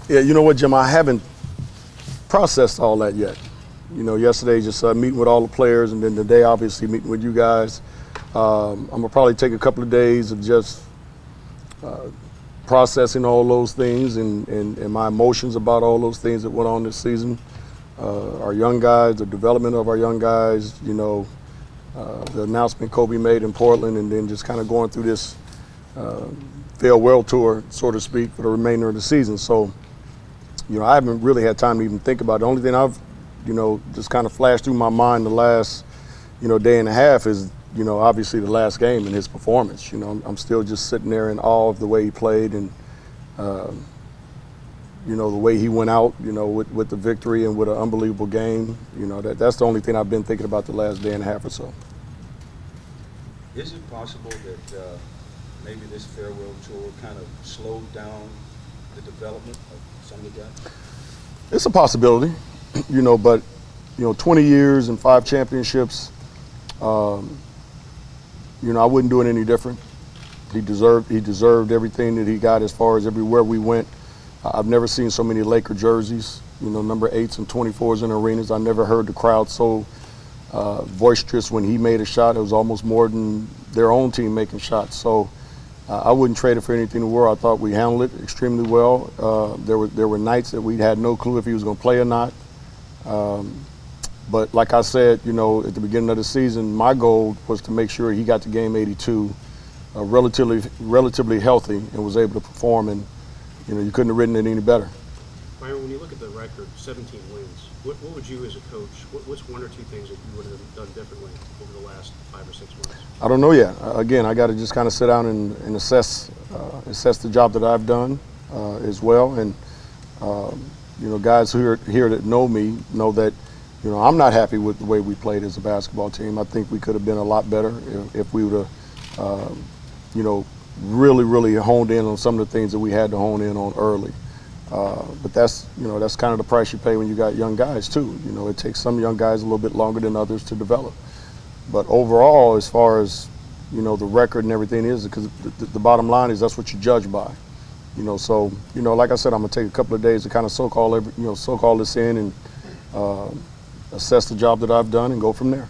Yeah, you know what, Jim? I haven't processed all that yet. You know, yesterday just meeting with all the players, and then today obviously meeting with you guys. I'm gonna probably take a couple of days of just processing all those things and my emotions about all those things that went on this season. Our young guys, the development of our young guys, you know, the announcement Kobe made in Portland, and then just kind of going through this farewell tour, so to speak, for the remainder of the season. So, you know, I haven't really had time to even think about it. The only thing I've, you know, just kind of flashed through my mind the last, you know, day and a half is, you know, obviously the last game and his performance. You know, I'm still just sitting there in awe of the way he played and, you know, the way he went out, you know, with the victory and with an unbelievable game. You know, that's the only thing I've been thinking about the last day and a half or so. Is it possible that maybe this farewell tour kind of slowed down the development of some of the guys? It's a possibility, you know, but, you know, 20 years and 5 championships, you know, I wouldn't do it any different. He deserved everything that he got as far as everywhere we went. I've never seen so many Laker jerseys, you know, number 8s and 24s in arenas. I never heard the crowd so boisterous when he made a shot. It was almost more than their own team making shots. So I wouldn't trade it for anything in the world. I thought we handled it extremely well. There were nights that we had no clue if he was going to play or not. But like I said, you know, at the beginning of the season, my goal was to make sure he got to game 82 relatively healthy and was able to perform. And, you know, you couldn't have written it any better. Byron, when you look at the record, 17 wins, what would you as a coach, what's one or two things that you would have done differently over the last 5 or 6 months? I don't know yet. Again, I got to just kind of sit down and assess the job that I've done as well. And, you know, guys who are here that know me know that, you know, I'm not happy with the way we played as a basketball team. I think we could have been a lot better if we would have, you know, really honed in on some of the things that we had to hone in on early. But that's, you know, that's kind of the price you pay when you got young guys too. You know, it takes some young guys a little bit longer than others to develop. But overall, as far as, you know, the record and everything is, because the bottom line is that's what you judge by. You know, so, you know, like I said, I'm gonna take a couple of days to kind of soak all this in and assess the job that I've done and go from there.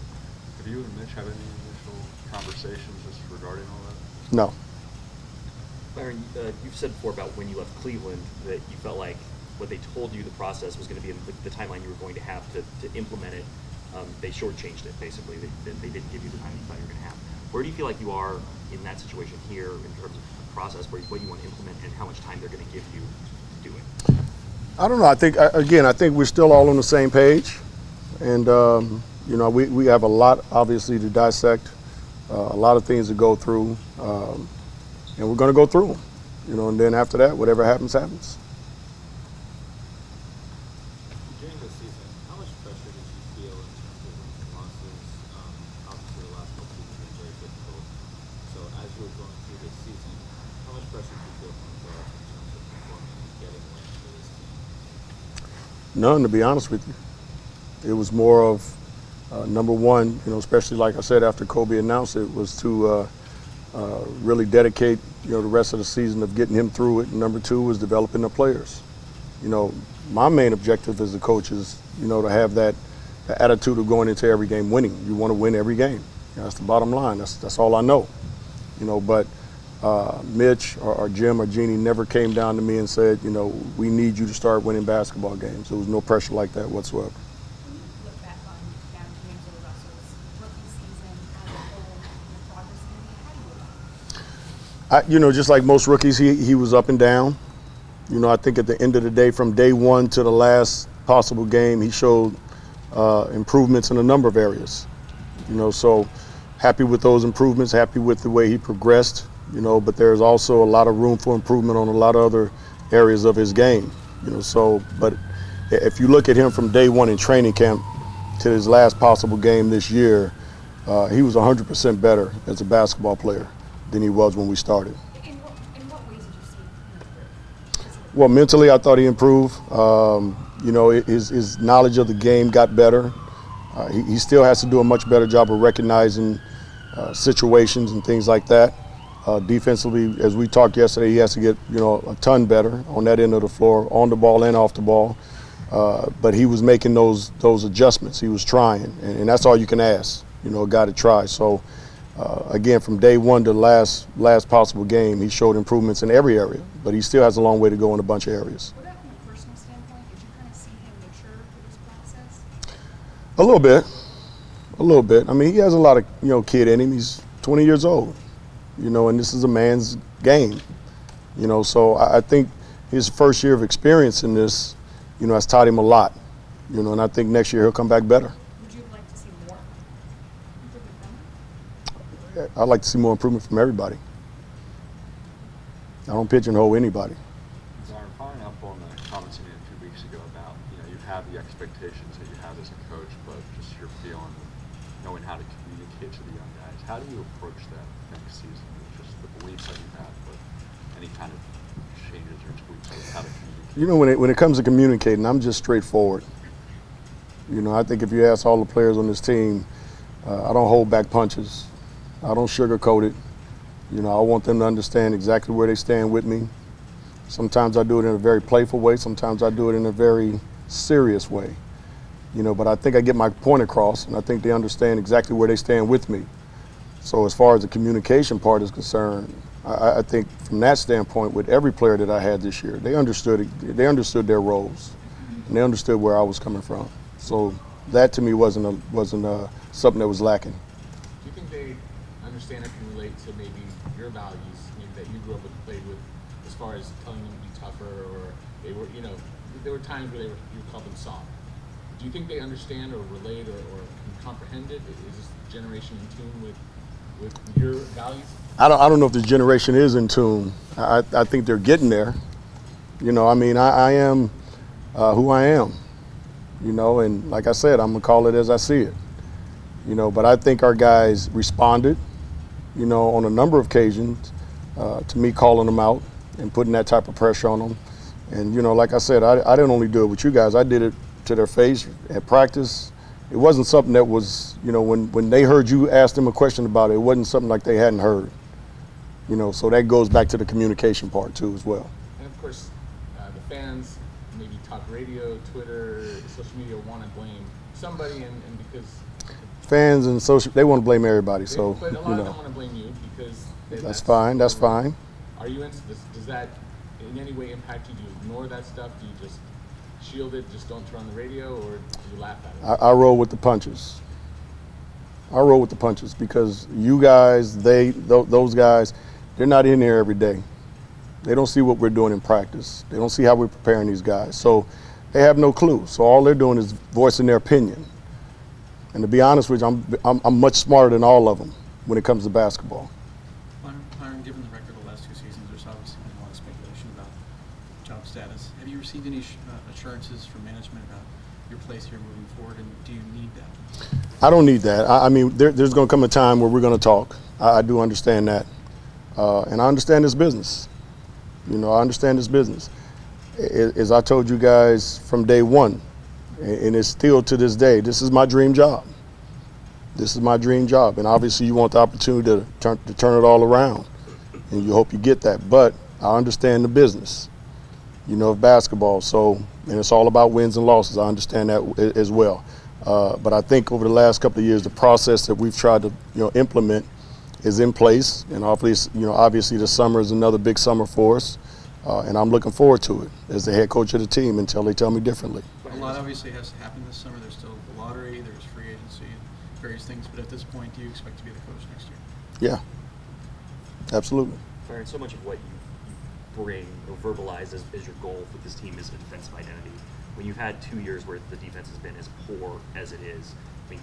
Have you and Mitch had any initial conversations just regarding all that? No. Byron, you've said before about when you left Cleveland that you felt like what they told you the process was going to be the timeline you were going to have to implement it. They shortchanged it, basically. They didn't give you the time you thought you were going to have. Where do you feel like you are in that situation here in terms of the process, what you want to implement and how much time they're going to give you to do it? I don't know. I think we're still all on the same page. And, you know, we have a lot, obviously, to dissect, a lot of things to go through. And we're going to go through them, you know, and then after that, whatever happens, happens. During the season, how much pressure did you feel in terms of winning losses? Obviously, the last couple seasons have been very difficult. So as you were going through this season, how much pressure did you feel from the guards in terms of performing and getting wins for this team? None, to be honest with you. It was more of, number one, you know, especially like I said after Kobe announced it, was to really dedicate, you know, the rest of the season of getting him through it. And number two was developing the players. You know, my main objective as a coach is, you know, to have that attitude of going into every game winning. You want to win every game. You know, that's the bottom line. That's all I know. You know, but Mitch or Jim or Jeannie never came down to me and said, you know, we need you to start winning basketball games. There was no pressure like that whatsoever. When you look back on D'Angelo Russell's rookie season as a whole, the progress in it, how do you look at it? You know, just like most rookies, he was up and down. You know, I think at the end of the day, from day one to the last possible game, he showed improvements in a number of areas. You know, so happy with those improvements, happy with the way he progressed, you know, but there's also a lot of room for improvement on a lot of other areas of his game. You know, so, but if you look at him from day one in training camp to his last possible game this year, he was 100% better as a basketball player than he was when we started. In what ways did you see him improve? Well, mentally, I thought he improved. You know, his knowledge of the game got better. He still has to do a much better job of recognizing situations and things like that. Defensively, as we talked yesterday, he has to get, you know, a ton better on that end of the floor, on the ball and off the ball. But he was making those adjustments. He was trying, and that's all you can ask, you know, a guy to try. So, again, from day one to last possible game, he showed improvements in every area, but he still has a long way to go in a bunch of areas. What about from a personal standpoint? Did you kind of see him mature through this process? A little bit. A little bit. I mean, he has a lot of, you know, kid in him. He's 20 years old, you know, and this is a man's game, you know. So I think his first year of experience in this, you know, has taught him a lot, you know, and I think next year he'll come back better. Would you like to see more improvement from him? I'd like to see more improvement from everybody. I don't pigeonhole anybody. Zion, following up on the comments you made a few weeks ago about, you know, you have the expectations that you have as a coach, but just your feeling, knowing how to communicate to the young guys. How do you approach that next season with just the beliefs that you have, but any kind of changes or tweaks with how to communicate? You know, when it comes to communicating, I'm just straightforward. You know, I think if you ask all the players on this team, I don't hold back punches. I don't sugarcoat it. You know, I want them to understand exactly where they stand with me. Sometimes I do it in a very playful way. Sometimes I do it in a very serious way. You know, but I think I get my point across, and I think they understand exactly where they stand with me. So as far as the communication part is concerned, I think from that standpoint, with every player that I had this year, they understood it. They understood their roles, and they understood where I was coming from. So that to me wasn't something that was lacking. Do you think they understand or can relate to maybe your values, maybe that you grew up with, played with, as far as telling them to be tougher, or they were, you know, there were times where you called them soft. Do you think they understand or relate or can comprehend it? Is this generation in tune with your values? I don't know if this generation is in tune. I think they're getting there. You know, I mean, I am who I am. You know, and like I said, I'm gonna call it as I see it. You know, but I think our guys responded, you know, on a number of occasions to me calling them out and putting that type of pressure on them. And, you know, like I said, I didn't only do it with you guys. I did it to their face at practice. It wasn't something that was, you know, when they heard you ask them a question about it, it wasn't something like they hadn't heard. You know, so that goes back to the communication part too as well. And of course, the fans, maybe talk radio, Twitter, social media, want to blame somebody, and because Fans and social, they want to blame everybody. So, but a lot you of them know, want to blame you because that's fine. That's fine. Are you does that in any way impact you? Do you ignore that stuff? Do you just shield it, just don't turn on the radio, or do you laugh at it? I roll with the punches. I roll with the punches because you guys, those guys, they're not in here every day. They don't see what we're doing in practice. They don't see how we're preparing these guys. So they have no clue. So all they're doing is voicing their opinion. And to be honest with you, I'm much smarter than all of them when it comes to basketball. Myron, given the record of the last two seasons, there's obviously been a lot of speculation about job status. Have you received any assurances from management about your place here moving forward, and do you need that? I don't need that. I mean, there's going to come a time where we're going to talk. I do understand that. And I understand this business. You know, I understand this business. As I told you guys from day one, and it's still to this day, this is my dream job. This is my dream job. And obviously you want the opportunity to turn it all around. And you hope you get that. But I understand the business, you know, of basketball. So, and it's all about wins and losses. I understand that as well. But I think over the last couple of years, the process that we've tried to, you know, implement is in place. And obviously the summer is another big summer for us. And I'm looking forward to it as the head coach of the team until they tell me differently. A lot obviously has to happen this summer. There's still the lottery, there's free agency, various things. But at this point, do you expect to be the coach next year? Yeah, absolutely. Byron, so much of what you bring or verbalize as your goal with this team is a defensive identity. When you've had 2 years where the defense has been as poor as it is, I mean,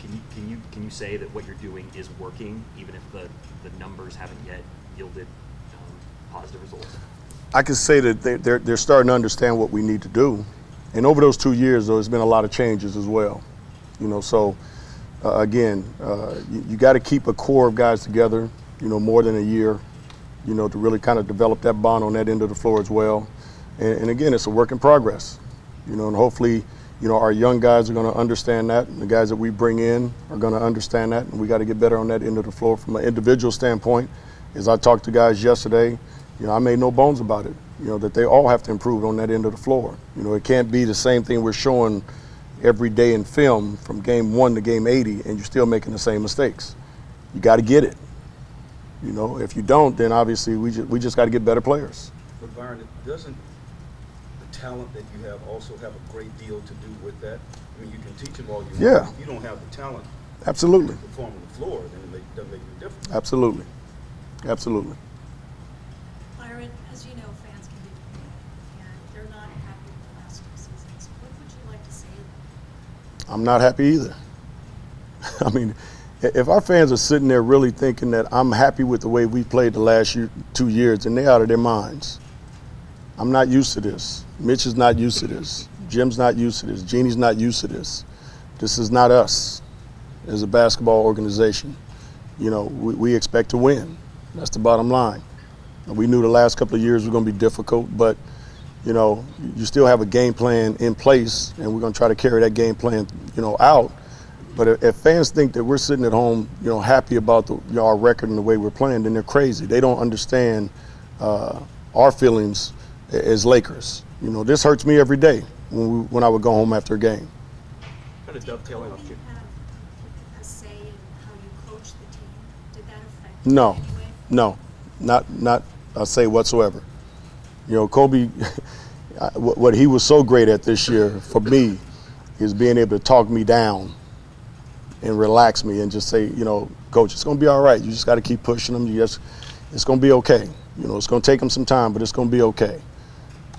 can you say that what you're doing is working, even if the numbers haven't yet yielded positive results? I can say that they're starting to understand what we need to do. And over those 2 years, though, there's been a lot of changes as well. You know, so again, you got to keep a core of guys together, you know, more than a year, you know, to really kind of develop that bond on that end of the floor as well. And again, it's a work in progress, you know, and hopefully, you know, our young guys are going to understand that. And the guys that we bring in are going to understand that. And we got to get better on that end of the floor from an individual standpoint. as I talked to guys yesterday, I made no bones about it, that they all have to improve on that end of the floor. It can't be the same thing we're showing every day in film from game 1 to game 80, and you're still making the same mistakes. You got to get it. If you don't, then obviously we just got to get better players. But Byron, doesn't the talent that you have also have a great deal to do with that? I mean, you can teach them all you want. Yeah. If you don't have the talent Absolutely. to perform on the floor, then it doesn't make any difference. Absolutely. Absolutely. Byron, as you know, fans can be divided, and they're not happy with the last 2 seasons. What would you like to say to them? I'm not happy either. I mean, if our fans are sitting there really thinking that I'm happy with the way we played the last 2 years, then they're out of their minds. I'm not used to this. Mitch is not used to this. Jim's not used to this. Jeannie's not used to this. This is not us as a basketball organization. We expect to win. That's the bottom line. We knew the last couple of years were going to be difficult, but you still have a game plan in place, and we're going to try to carry that game plan, out. But if fans think that we're sitting at home, happy about our record and the way we're playing, then they're crazy. They don't understand our feelings as Lakers. This hurts me every day when I would go home after a game. Kind of dovetailing off Did you. you have a say in how you coached the team? Did that affect No, you in any way? no, not a say whatsoever. Kobe, what he was so great at this year for me is being able to talk me down and relax me and just say, Coach, it's going to be all right. You just got to keep pushing them. It's going to be okay. It's going to take them some time, but it's going to be okay.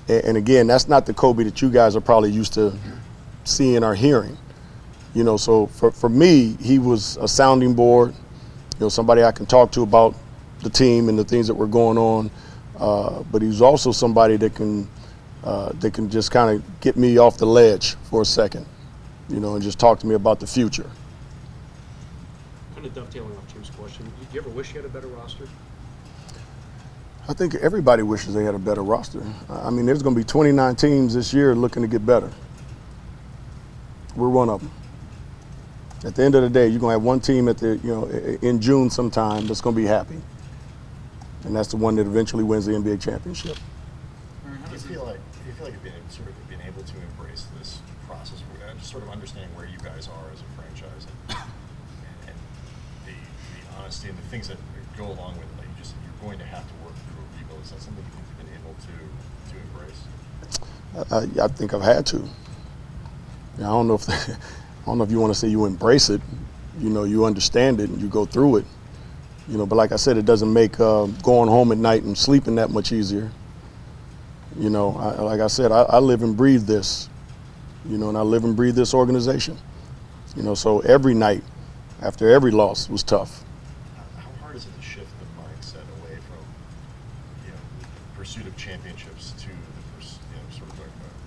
And again, that's not the Kobe that you guys are probably used to seeing or hearing. So for me, he was a sounding board, somebody I can talk to about the team and the things that were going on. But he was also somebody that can just kind of get me off the ledge for a second, and just talk to me about the future. Kind of dovetailing off Jim's question. Do you ever wish you had a better roster? I think everybody wishes they had a better roster. I mean, there's going to be 29 teams this year looking to get better. We're one of them. At the end of the day, you're going to have one team in June sometime that's going to be happy. And that's the one that eventually wins the NBA championship. Byron, how Do you does feel like you've been able to embrace this process, just sort of understanding where you guys are as a franchise, and the honesty and the things that go along with it? Like you're going to have to work through a rebuild. Is that something you think you've been able to embrace? I think I've had to. I don't know if you want to say you embrace it. You understand it and you go through it. But like I said, it doesn't make going home at night and sleeping that much easier. Like I said, I live and breathe this. And I live and breathe this organization. So every night after every loss was tough. How hard is it to shift the mindset away from the pursuit of championships to the sort of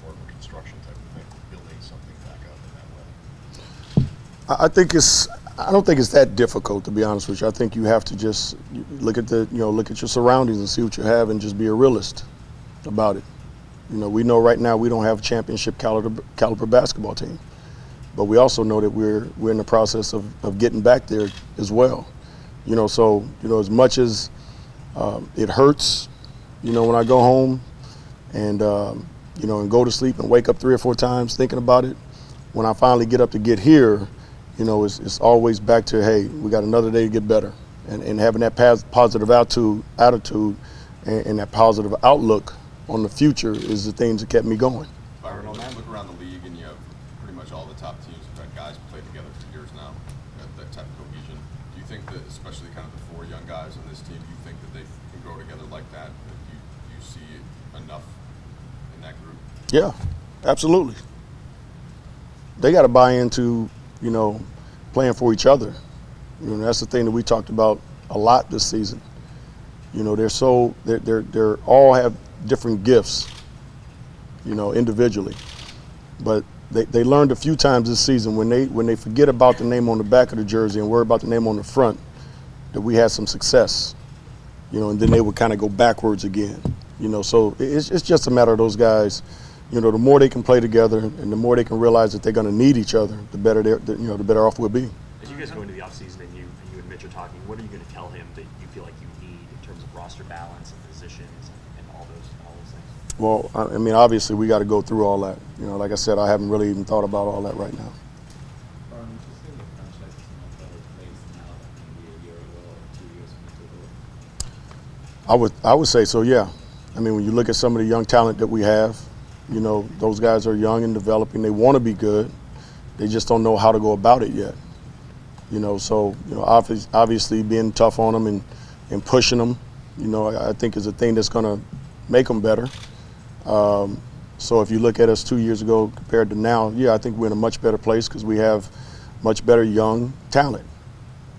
more of a construction type of thing, building something back up in that way? I don't think it's that difficult, to be honest with you. I think you have to just look at look at your surroundings and see what you have and just be a realist about it. We know right now we don't have a championship caliber basketball team, but we also know that we're in the process of getting back there as well. So as much as it hurts, when I go home and and go to sleep and wake up 3 or 4 times thinking about it, when I finally get up to get here, it's always back to, hey, we got another day to get better. And having that positive attitude and that positive outlook on the future is the things that kept me going. Byron, when you look around the league and you have pretty much all the top teams have had guys play together for years now, that type of cohesion, do you think that, especially kind of the 4 young guys on this team, do you think that they can grow together like that? Do you see enough in that group? Yeah, absolutely. They got to buy into, playing for each other. That's the thing that we talked about a lot this season. They're all have different gifts, individually. But they learned a few times this season when they forget about the name on the back of the jersey and worry about the name on the front, that we had some success. And then they would kind of go backwards again. So it's just a matter of those guys. The more they can play together and the more they can realize that they're going to need each other, the better the better off we'll be. As you guys go into the offseason and you and Mitch are talking, what are you going to tell him that you feel like you need in terms of roster balance and positions and all those things? Well, I mean, obviously we got to go through all that. You know, like I said, I haven't really even thought about all that right now. Byron, would you say the franchise is in a better place now than maybe a year ago or 2 years when you took over? I would say so, yeah. I mean, when you look at some of the young talent that we have, you know, those guys are young and developing. They want to be good. They just don't know how to go about it yet. You know, so, you know, obviously being tough on them and pushing them, you know, I think is a thing that's going to make them better. So if you look at us 2 years ago compared to now, yeah, I think we're in a much better place because we have much better young talent.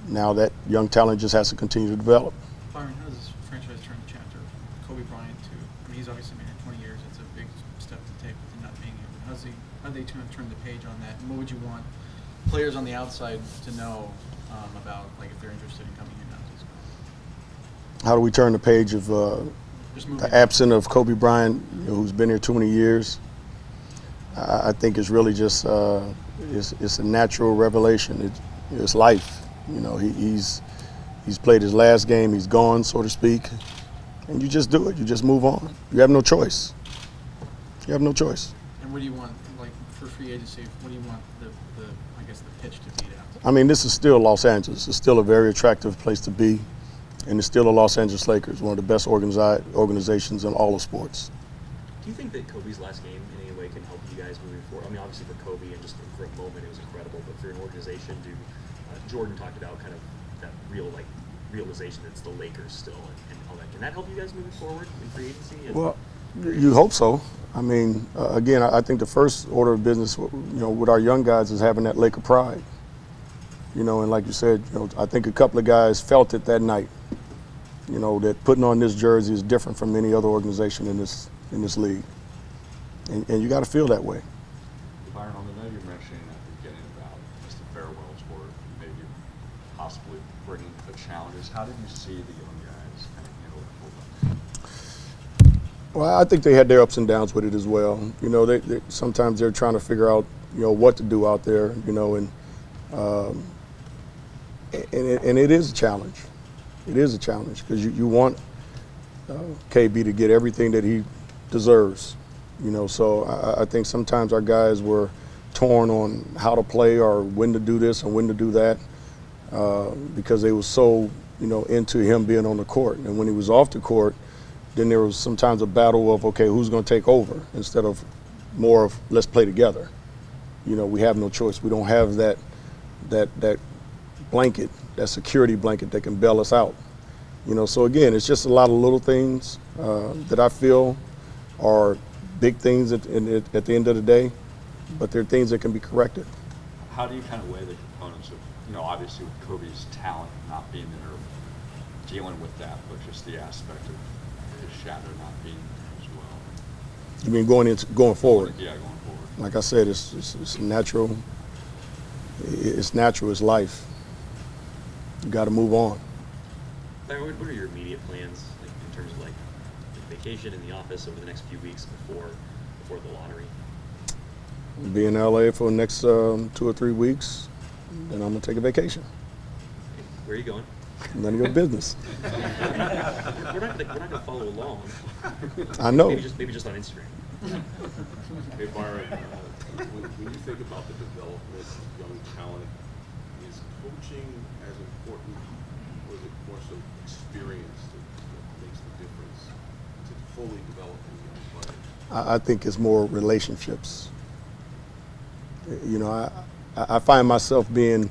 Now that young talent just has to continue to develop. Byron, how does this franchise turn the chapter from Kobe Bryant to, I mean, he's obviously been here 20 years. It's a big step to take with him not being here. But how do they turn the page on that? And what would you want players on the outside to know about, like, if they're interested in coming here now? How do we turn the page of Just moving the absence of Kobe Bryant, you know, who's been here 20 years? I think it's really just it's a natural revelation. It's life. You know, he's played his last game. He's gone, so to speak, and you just do it. You just move on. You have no choice. You have no choice. And what do you want, like, for free agency? What do you want the I guess the pitch to be now? I mean, this is still Los Angeles. It's still a very attractive place to be, and it's still the Los Angeles Lakers, one of the best organizations in all of sports. Do you think that Kobe's last game in any way can help you guys moving forward? I mean, obviously for Kobe and just for a moment it was incredible, but for an organization, Jordan talked about kind of that realization that it's the Lakers still and all that. Can that help you guys moving forward in free agency? Well, you hope so. I mean, again, I think the first order of business, you know, with our young guys is having that Laker pride. You know, and like you said, you know, I think a couple of guys felt it that night. You know, that putting on this jersey is different from any other organization in this league, and you got to feel that way. Byron, on the note you were mentioning at the beginning about just the farewell tour, maybe possibly bringing the challenges, how did you see the young guys kind of handle it? Well, I think they had their ups and downs with it as well. You know, they sometimes they're trying to figure out, you know, what to do out there. You know, and it is a challenge. It is a challenge because you want KB to get everything that he deserves. You know, so I think sometimes our guys were torn on how to play or when to do this and when to do that because they were so, you know, into him being on the court. And when he was off the court, then there was sometimes a battle of, okay, who's going to take over instead of more of let's play together. You know, we have no choice. We don't have that blanket, that security blanket that can bail us out. You know, so again, it's just a lot of little things that I feel are big things at the end of the day, but they're things that can be corrected. How do you kind of weigh the components of, you know, obviously with Kobe's talent not being there, dealing with that, but just the aspect of his shadow not being there as well? You mean going forward? Yeah, going forward. Like I said, it's natural. It's natural. It's life. You got to move on. Byron, what are your immediate plans, like, in terms of like vacation in the office over the next few weeks before the lottery? Be in LA for the next 2 or 3 weeks, then I'm gonna take a vacation. Where are you going? None of your business. We're not gonna follow along. I know. Maybe just on Instagram. Hey Byron, when you think about the development of young talent, is coaching as important, or is it more so experience that makes the difference to fully developing young players? I think it's more relationships. You know, I find myself being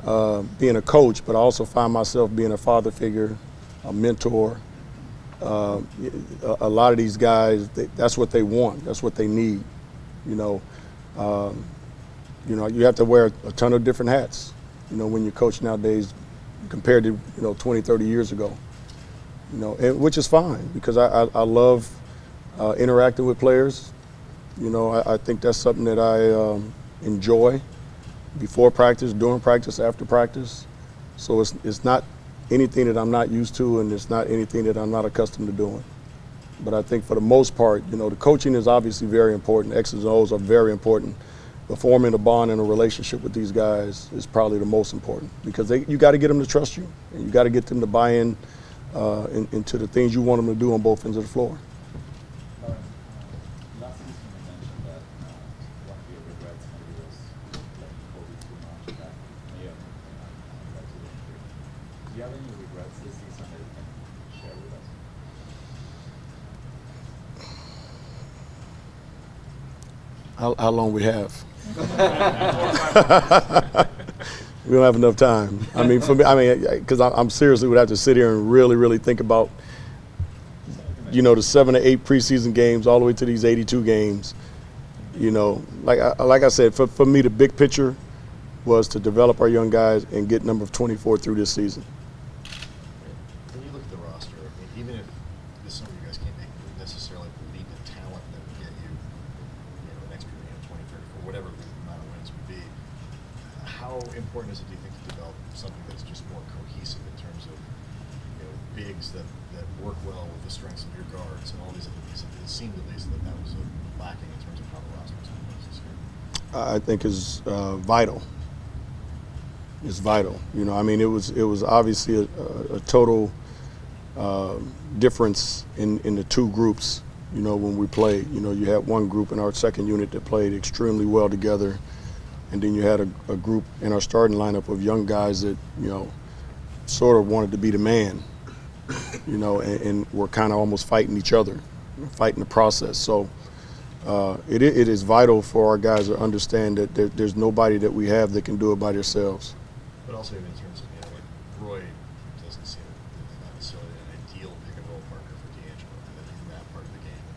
a coach, but I also find myself being a father figure, a mentor. A lot of these guys, that's what they want. That's what they need. You know, you have to wear a ton of different hats, you know, when you coach nowadays compared to, 20, 30 years ago. You know, which is fine because I love interacting with players. You know, I think that's something that I enjoy before practice, during practice, after practice. So it's not anything that I'm not used to, and it's not anything that I'm not accustomed to doing. But I think for the most part, the coaching is obviously very important. X's and O's are very important. But forming a bond and a relationship with these guys is probably the most important because you got to get them to trust you, and you got to get them to buy in into the things you want them to do on both ends of the floor. Last season you mentioned that one of your regrets maybe was letting Kobe too much, that may have led to the injury. Do you have any regrets this season that you can share with us? How long we have? We don't have enough time. I mean, for me, because I'm seriously would have to sit here and really, really think about, the 7 to 8 preseason games all the way to these 82 games. Like I said, for me, the big picture was to develop our young guys and get number 24 through this season. When you look at the roster, even if some of you guys can't necessarily believe the talent that would get you, an extra 20, 30, whatever the amount of wins would be, how important is it, do you think, to develop something that's just more cohesive in terms of bigs that work well with the strengths of your guards and all these other things? It seemed at least that was lacking in terms of how the roster was composed this year. I think is vital. It's vital. It was obviously a total difference in the two groups. When we played, you had one group in our second unit that played extremely well together, and then you had a group in our starting lineup of young guys that sort of wanted to be the man, and were kind of almost fighting each other, fighting the process. So it is vital for our guys to understand that there's nobody that we have that can do it by themselves. But also in terms of, like Roy doesn't seem not necessarily an ideal pick and roll partner for D'Angelo in that part of the game.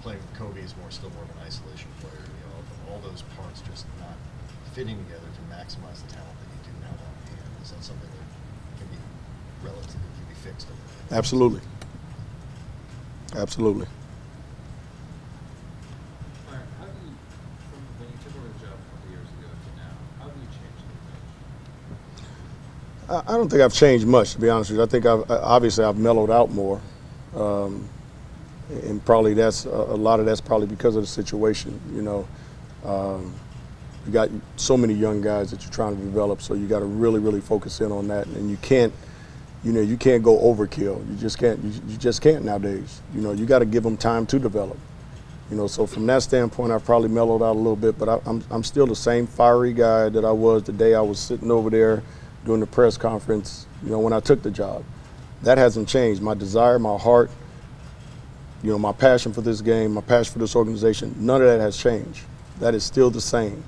Playing with Kobe is still more of an isolation player. All those parts just not fitting together to maximize the talent that you do have on hand. Is that something that can be fixed? Absolutely. Absolutely. How do you, from when you took over the job a couple years ago to now, how have you changed the coach? I don't think I've changed much, to be honest with you. I think I've mellowed out more, and probably that's a lot of that's probably because of the situation. You got so many young guys that you're trying to develop, so you got to really, really focus in on that, and you can't go overkill. You just can't. You just can't nowadays. You got to give them time to develop. So from that standpoint, I've probably mellowed out a little bit, but I'm still the same fiery guy that I was the day I was sitting over there doing the press conference, when I took the job. That hasn't changed. My desire, my heart, my passion for this game, my passion for this organization, none of that has changed. That is still the same.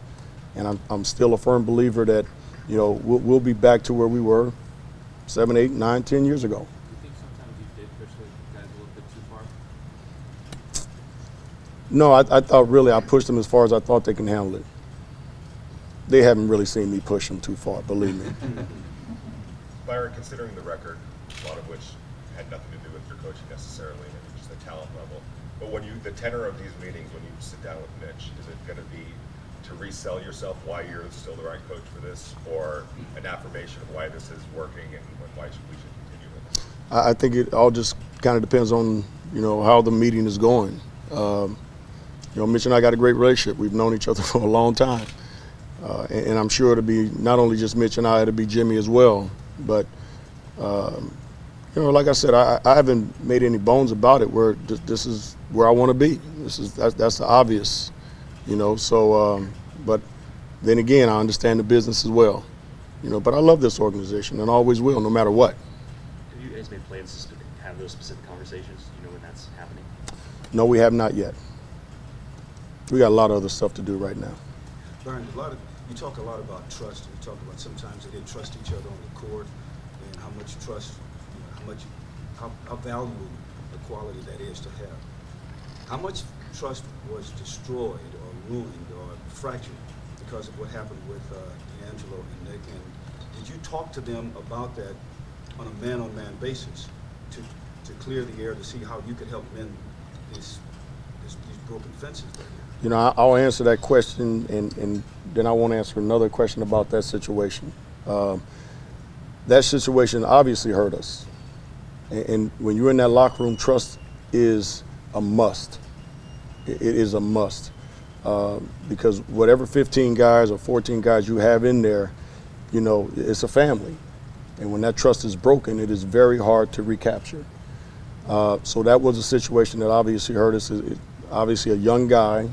And I'm still a firm believer that, we'll be back to where we were 7, 8, 9, 10 years ago. Do you think sometimes you did push the guys a little bit too far? No, I thought really I pushed them as far as I thought they can handle it. They haven't really seen me push them too far, believe me. Byron, considering the record, a lot of which had nothing to do with your coaching necessarily, and just the talent level, but the tenor of these meetings, when you sit down with Mitch, is it going to be to resell yourself why you're still the right coach for this, or an affirmation of why this is working and why we should continue with this? I think it all just kind of depends on, how the meeting is going. Mitch and I got a great relationship. We've known each other for a long time. And I'm sure it'll be not only just Mitch and I, it'll be Jimmy as well. But, like I said, I haven't made any bones about it where this is where I want to be. That's the obvious, So, but then again, I understand the business as well. But I love this organization and always will, no matter what. Have you guys made plans to have those specific conversations? Do you know when that's happening? No, we have not yet. We got a lot of other stuff to do right now. Byron, you talk a lot about trust. You talk about sometimes they didn't trust each other on the court, and how much trust, how valuable the quality that is to have. How much trust was destroyed or ruined or fractured because of what happened with D'Angelo and Nick? And did you talk to them about that on a man-on-man basis to clear the air to see how you could help mend these broken fences there? I'll answer that question, and then I want to answer another question about that situation. That situation obviously hurt us. And when you're in that locker room, trust is a must. It is a must. Because whatever 15 guys or 14 guys you have in there, it's a family. And when that trust is broken, it is very hard to recapture. So that was a situation that obviously hurt us. Obviously a young guy,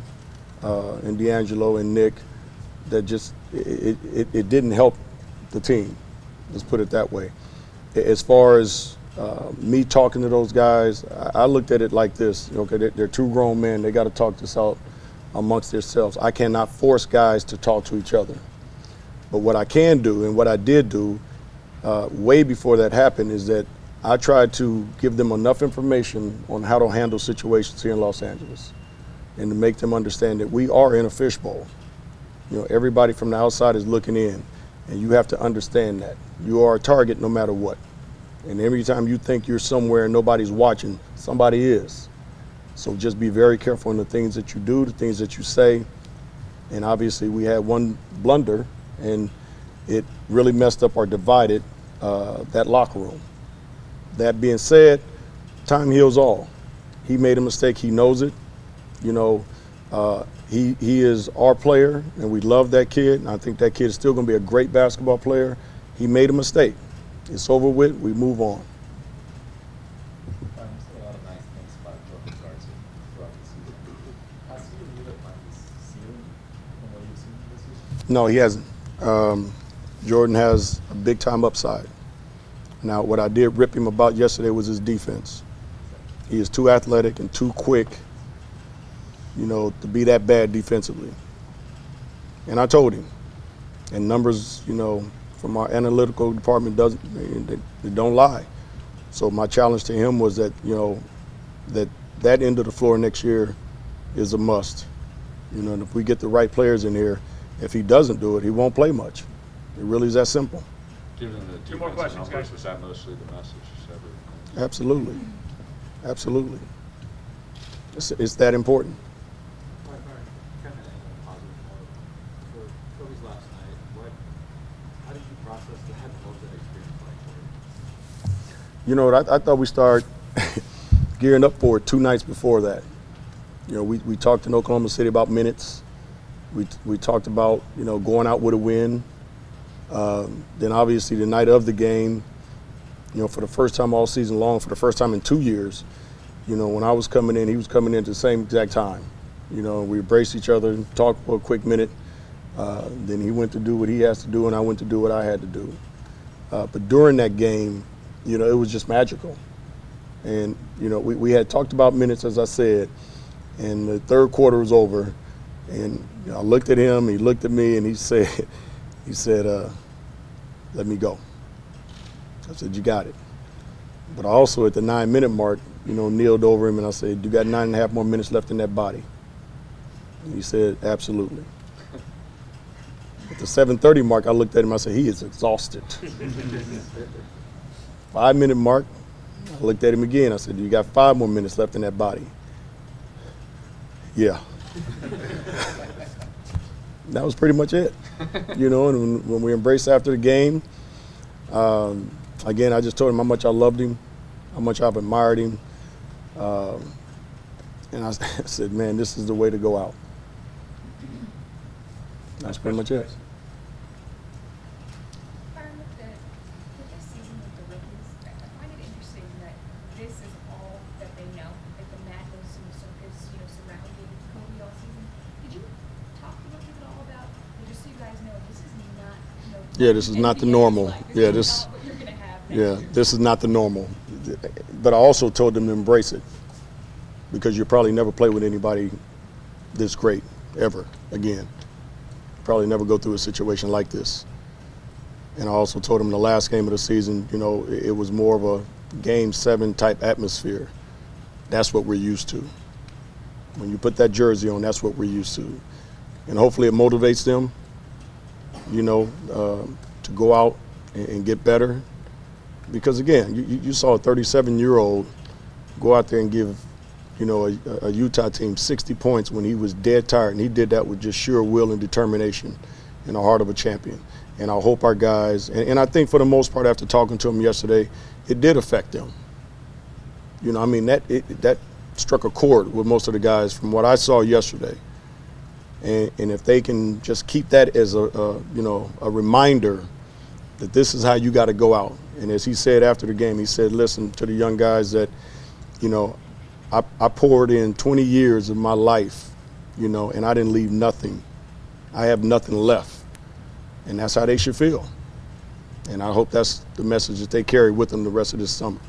in D'Angelo and Nick, that just, it didn't help the team. Let's put it that way. As far as me talking to those guys, I looked at it like this. Okay, they're two grown men. They got to talk this out amongst themselves. I cannot force guys to talk to each other. But what I can do, and what I did do way before that happened, is that I tried to give them enough information on how to handle situations here in Los Angeles, and to make them understand that we are in a fishbowl. You know, everybody from the outside is looking in, and you have to understand that. You are a target no matter what. And every time you think you're somewhere and nobody's watching, somebody is. So just be very careful in the things that you do, the things that you say. And obviously we had one blunder, and it really messed up or divided that locker room. That being said, time heals all. He made a mistake, he knows it. You know, he is our player, and we love that kid, and I think that kid is still going to be a great basketball player. He made a mistake. It's over with, we move on. A lot of nice things about Jordan Clarkson throughout the season. Has he really found his ceiling from what you've seen this season? No, he hasn't. Jordan has a big-time upside. Now, what I did rip him about yesterday was his defense. He is too athletic and too quick, you know, to be that bad defensively. And I told him. And numbers, you know, from our analytical department they don't lie. So my challenge to him was that, you know, that end of the floor next year is a must. You know, and if we get the right players in here, if he doesn't do it, he won't play much. It really is that simple. Given the Two more defensive questions, numbers, guys. was that mostly the message you said? Absolutely. Absolutely. It's that important. Right, kind of end on a positive note. For Kobe's last night, how did you process that? What was that experience like for you? You know what, I thought we started gearing up for it 2 nights before that. You know, we talked in Oklahoma City about minutes. We talked about, you know, going out with a win. Then obviously the night of the game, you know, for the first time all season long, for the first time in 2 years, you know, when I was coming in, he was coming in at the same exact time. You know, we embraced each other, talked for a quick minute. Then he went to do what he has to do, and I went to do what I had to do. But during that game, you know, it was just magical. And, you know, we had talked about minutes, as I said, and the third quarter was over. And you know, I looked at him, he looked at me, and he said, let me go. I said, you got it. But I also, at the 9-minute mark, you know, kneeled over him and I said, you got 9.5 more minutes left in that body? And he said, absolutely. At the 7:30 mark, I looked at him, I said, he is exhausted. 5-minute mark, I looked at him again, I said, you got 5 more minutes left in that body? Yeah. That was pretty much it. You know, and when we embraced after the game, again, I just told him how much I loved him, how much I've admired him. And I said, man, this is the way to go out. That's pretty much it. Byron, with this season with the rookies, I find it interesting that this is all that they know, like the madness and the circus, you know, surrounding Kobe all season. Did you talk to the rookies at all about, just so you guys know, this is not, you know, Yeah, this is not the normal. Yeah, this is not what you're gonna have next Yeah, year. this is not the normal. But I also told them to embrace it, because you'll probably never play with anybody this great ever again. Probably never go through a situation like this. And I also told them the last game of the season, you know, it was more of a Game 7 type atmosphere. That's what we're used to. When you put that jersey on, that's what we're used to. And hopefully it motivates them, you know, to go out and get better. Because again, you saw a 37-year-old go out there and give, you know, a Utah team 60 points when he was dead tired, and he did that with just sheer will and determination and the heart of a champion. And I hope our guys, and I think for the most part after talking to them yesterday, it did affect them. You know, I mean, that struck a chord with most of the guys from what I saw yesterday. And if they can just keep that as a you know, a reminder that this is how you got to go out. And as he said after the game, he said, listen to the young guys that, you know, I poured in 20 years of my life, you know, and I didn't leave nothing. I have nothing left. And that's how they should feel. And I hope that's the message that they carry with them the rest of this summer.